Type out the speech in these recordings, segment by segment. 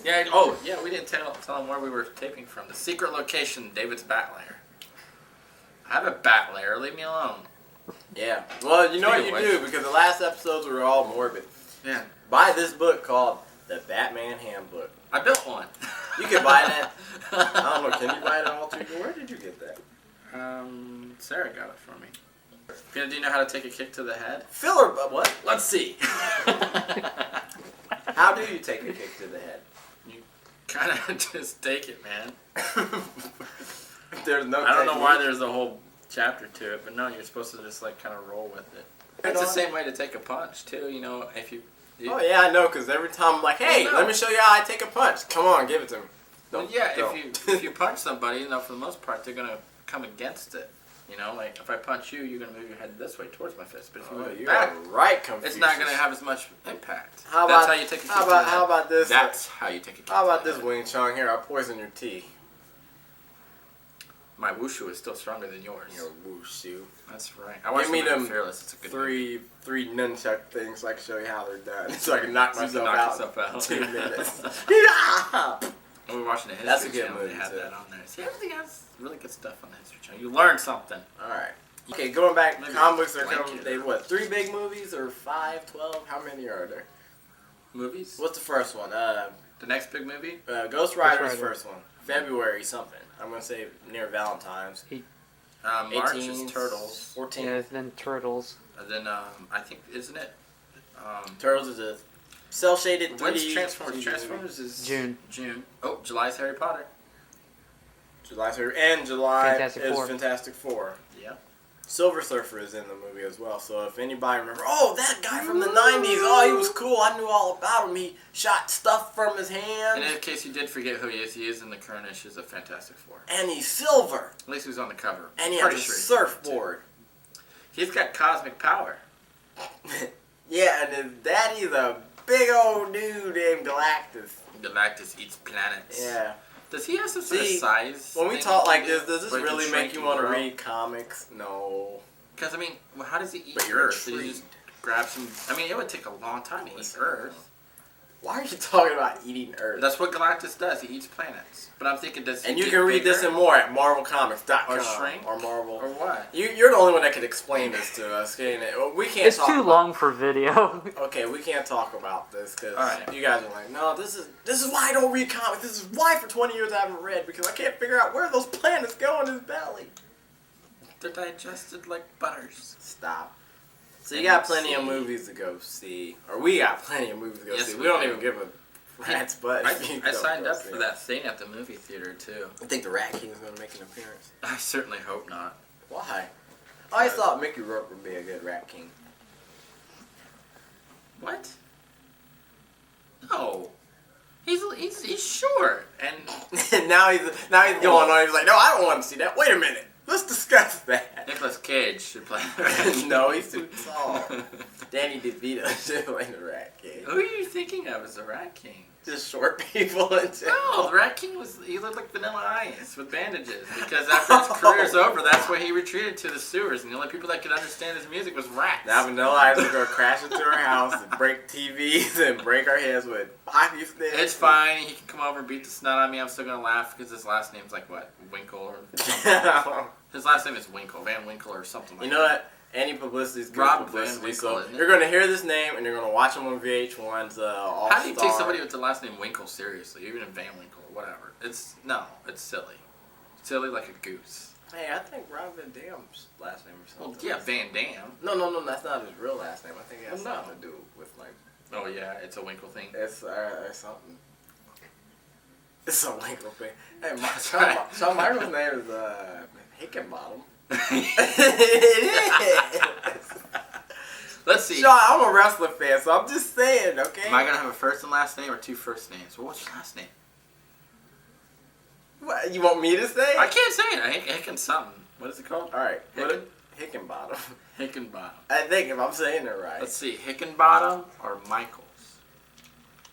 Yeah. Oh, yeah. We didn't tell them where we were taping from. The secret location, David's bat lair. I have a bat lair. Leave me alone. Yeah. Well, you know what you do, because the last episodes were all morbid. Yeah. Buy this book called The Batman Handbook. I built one. You can buy that. I don't know. Can you buy it all too? Where did you get that? Sarah got it for me. Do you know how to take a kick to the head? Filler, what? Let's see. How do you take a kick to the head? You kind of just take it, man. There's no. I don't know why there's a whole chapter to it, but no, you're supposed to just like kind of roll with it. It's the same way to take a punch too. You know, if you. Oh yeah, I know. Because every time I'm like, hey, let me show you how I take a punch. Come on, give it to me. Don't, yeah, if you punch somebody, you know, for the most part, they're gonna come against it. You know, like if I punch you, you're gonna move your head this way towards my fist. But if you move it back, right, it's not gonna have as much impact. That's how you take a kick. How about this? That's how you take a kick. How about this, Wing Chun? Here, I'll poison your tea. My wushu is still stronger than yours. Your wushu. That's right. I watched them Fearless. It's a good three nunchuck things so I can show you how they're done. So I can knock myself out in 2 minutes. Yeah. We were watching the History That's a good Channel. movie, They had too. that on there. See, everything has really good stuff on the History Channel. You learn something. All right. Okay, going back, Maybe comic books are blank coming. it. They what? 3 big movies or 5, 12? How many are there? Movies? What's the first one? The next big movie? Ghost Rider's first one. February something. I'm gonna say near Valentine's. March is Turtles. 14. Yeah, then Turtles. And then I think isn't it? Turtles is a cel-shaded 3D. When's Transformers? Transformers is June. June. Oh, July's Harry Potter. July 3rd, and July Fantastic is Four. Fantastic Four. Yeah. Silver Surfer is in the movie as well. So if anybody remember, oh, that guy from the 90s, oh, he was cool. I knew all about him. He shot stuff from his hand. And in case you did forget who he is in the current issues of Fantastic Four. And he's silver. At least he was on the cover. And he has a surfboard. He's got cosmic power. Yeah, and his daddy's a big old dude named Galactus. Galactus eats planets. Yeah. Does he have some sort of size? When we thing talk like he this, does this where he can really shrink make you and want to grow? read comics? No. Because, I mean, well, how does he eat But you're Earth? Did he intrigued. just grab some... I mean, it would take a long time to eat Earth. Why are you talking about eating Earth? That's what Galactus does. He eats planets. But I'm thinking, does he And you get can read this bigger? and more at MarvelComics.com. Or shrink? Or Marvel. Or what? You're the only one that can explain this to us. Can't it? Well, we can't It's talk too about long for video. Okay, we can't talk about this because Alright. you guys are like, no, this is why I don't read comics. This is why for 20 years I haven't read, because I can't figure out where those planets go in his belly. They're digested like butters. Stop. So you got plenty of movies to go see, or we got plenty of movies to go Yes, see. we We don't do. even give a rat's butt. I if you I don't signed go up see for it. that thing at the movie theater, too. I think the Rat King's gonna make an appearance. I certainly hope not. Why? I always thought Mickey Rourke would be a good Rat King. What? No. He's short. And now he's going on. He's like, no, I don't want to see that. Wait a minute. Let's discuss that. Nicolas Cage should play No, he's too tall. Danny DeVito should play the Rat King. Who are you thinking of as the Rat King? Just short people in general. No, the Rat King he looked like Vanilla Ice with bandages. Because after his career's over, that's where he retreated to the sewers. And the only people that could understand his music was rats. Now Vanilla Ice is going to crash into our house and break TVs and break our heads with hockey sticks. It's fine. He can come over and beat the snot out of me. I'm still going to laugh because his last name's like what? Winkle or something. His last name is Winkle. Van Winkle or something like that. You know what? Any publicity is good Rob publicity. Van Winkle, So isn't it? you're going to hear this name and you're going to watch him on VH1's All-Star. How do you take somebody with the last name Winkle seriously? Even in Van Winkle or whatever. It's silly. Silly like a goose. Hey, I think Rob Van Dam's last name or Well, something. yeah, Van Dam. No, that's not his real last name. I think it has Well, no. something to do with, like, Oh yeah, it's a Winkle thing. it's something. It's a Winkle thing. Hey, That's Shawn, right. Shawn Michaels' name is Hickenbottom. It is. Let's see. Shawn, I'm a wrestling fan, so I'm just saying, okay? Am I gonna have a first and last name or two first names? Well, what's your last name? What, you want me to say? I can't say it. Hicken something. What is it called? All right. Hicken? Hickenbottom. Hickenbottom. I think if I'm saying it right. Let's see. Hickenbottom or Michaels?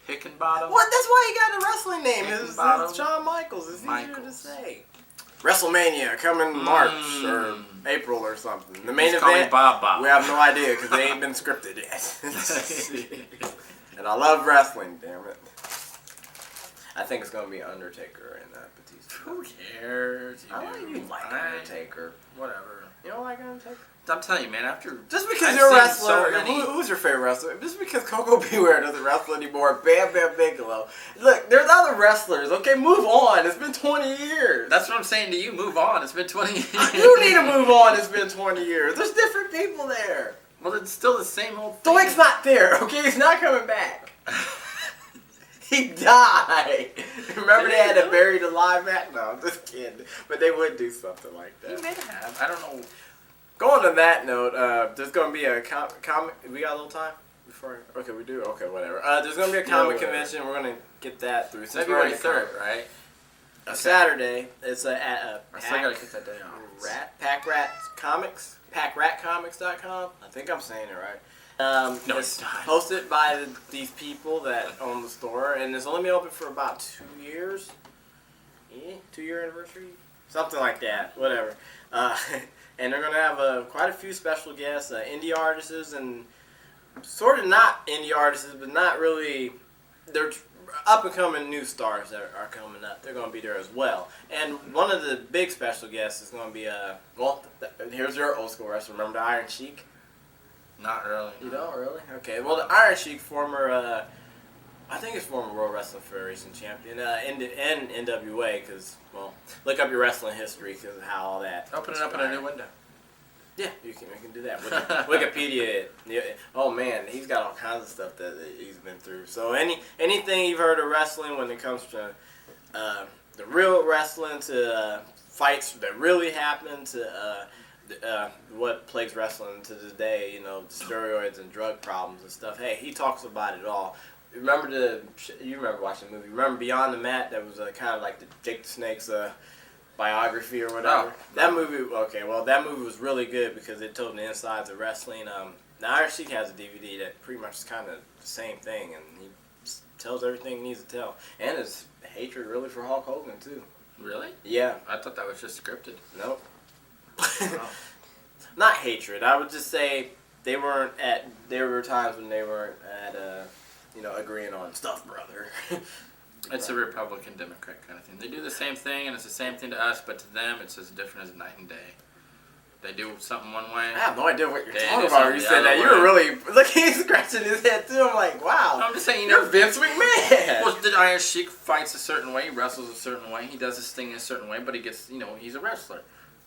Hickenbottom? What? That's why he got a wrestling name. It's Hickenbottom? Shawn Michaels. It's easier to Michaels. say. WrestleMania coming March or April or something. The main Let's call him event. Bob Bob. We have no idea because they ain't been scripted yet. And I love wrestling, damn it. I think it's gonna be Undertaker and Batista. Who cares? I like Undertaker. Whatever. You don't like Undertaker? I'm telling you, man. After Just because I've you're a seen wrestler, so many- who's your favorite wrestler? Just because Coco Beware doesn't wrestle anymore, Bam Bam Bigelow. Look, there's other wrestlers. Okay, move on. It's been 20 years. That's what I'm saying to you. Move on. It's been 20 years. You need to move on. It's been 20 years. There's different people there. Well, it's still the same old thing. Doink's not there. Okay, he's not coming back. He died. Remember they had to bury the live match? No, I'm just kidding. But they would do something like He that. may have. I don't know. Going on that note, there's going to be a comic. We got a little time before. Okay, we do. Okay, whatever. There's going to be a comic whatever. convention. We're going to get that through. Since February we're in the 3rd, right? A Saturday. It's at I still gotta get that day off. Pack Rat Comics. PackRatComics.com. I think I'm saying it right. No, it's it's not. hosted by these people that own the store, and it's only been open for about 2 years. Yeah, 2-year anniversary, something like that. Whatever. And they're gonna have quite a few special guests, indie artists, and sort of not indie artists, but not really. They're up and coming new stars that are coming up. They're gonna be there as well. And one of the big special guests is gonna be here's your old school wrestler. Remember the Iron Sheik? Not really. You don't really? Okay. Well, the Iron Sheik, former, I think it's former World Wrestling Federation champion, and NWA, because, well, look up your wrestling history because of how all that. Open it up in a new window. Yeah, we can do that. Wikipedia. Yeah. Oh man, he's got all kinds of stuff that he's been through. So anything you've heard of wrestling when it comes to the real wrestling, to fights that really happen, to what plagues wrestling to this day, you know, steroids and drug problems and stuff. Hey, he talks about it all. You remember watching the movie? Remember Beyond the Mat? That was kind of like the Jake the Snake's biography or whatever. Oh. That movie. Okay, well that movie was really good because it told the insides of wrestling. The Iron Sheik has a DVD that pretty much is kind of the same thing, and he tells everything he needs to tell. And his hatred really for Hulk Hogan too. Really? Yeah. I thought that was just scripted. Nope. Oh. Not hatred. I would just say there were times when they weren't at agreeing on stuff, brother. It's a Republican Democrat kind of thing. They do the same thing, and it's the same thing to us, but to them, it's as different as night and day. They do something one way. I have no idea what you're They talking do about when you something said the that. other You were way. really look. He's scratching his head too. I'm like, wow. I'm just saying, you You're know, Vince McMahon. well, the Iron Sheik fights a certain way, he wrestles a certain way, he does his thing a certain way, but he gets, he's a wrestler.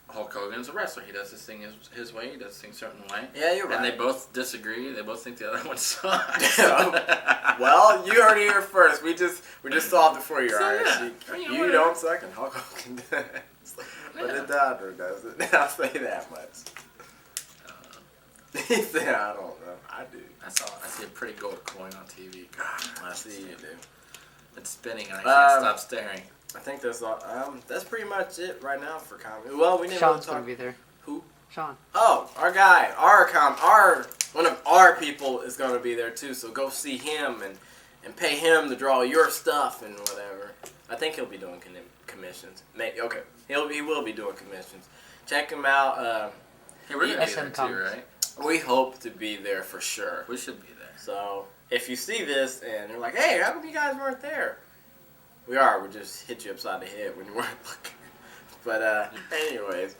Hulk Hogan's a wrestler. He does his thing his way, he does his thing a certain way. Yeah, you're right. And they both disagree. They both think the other one sucks. Well, you heard it here first. We just solved it for you, So, Iron yeah. Sheik. I mean, You whatever. don't suck, and Hulk Hogan does. But Yeah. the doctor does it. I'll say that much. He said, I don't know. I do. That's all. I see a pretty gold coin on TV. God, I see you do. it's spinning and I can't Um, stop staring. I think that's all. That's pretty much it right now for comedy. Well, we didn't Sean's really talk. gonna be there. Who? Sean. Oh, our guy, one of our people is going to be there too. So go see him and pay him to draw your stuff and whatever. I think he'll be doing commissions. Okay, he will be doing commissions. Check him out. Hey, we're gonna be SM there too, Comics. right? We hope to be there for sure. We should be there. So if you see this and you're like, hey, how come you guys weren't there? We are. We just hit you upside the head when you weren't looking. But anyways,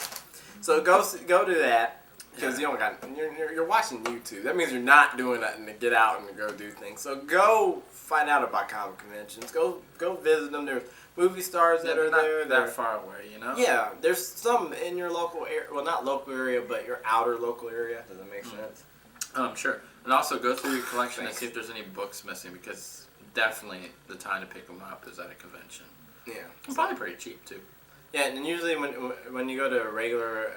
so go do that because you're watching YouTube. That means you're not doing nothing to get out and to go do things. So go find out about comic conventions. Go visit them. There's movie stars that are not there. that far away, Yeah, there's some in your local area. Well, not local area, but your outer local area. Does that make sense? Sure. And also go through your collection and see if there's any books missing because definitely the time to pick them up is at a convention. Yeah. It's probably pretty cheap too. Yeah, and usually when you go to regular,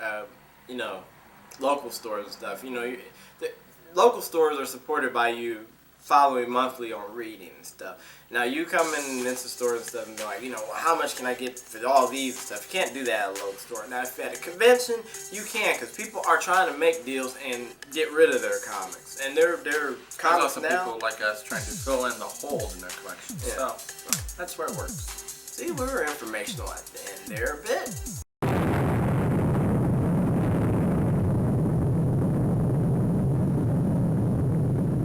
local stores and stuff, the local stores are supported by you following monthly on reading and stuff. Now you come into stores and stuff and be like, how much can I get for all these and stuff? You can't do that at a local store. Now if you're at a convention, you can because people are trying to make deals and get rid of their comics. And their There's comics also now. people like us trying to fill in the holes in their collection. Yeah. So that's where it works. See, we were informational at the end there a bit.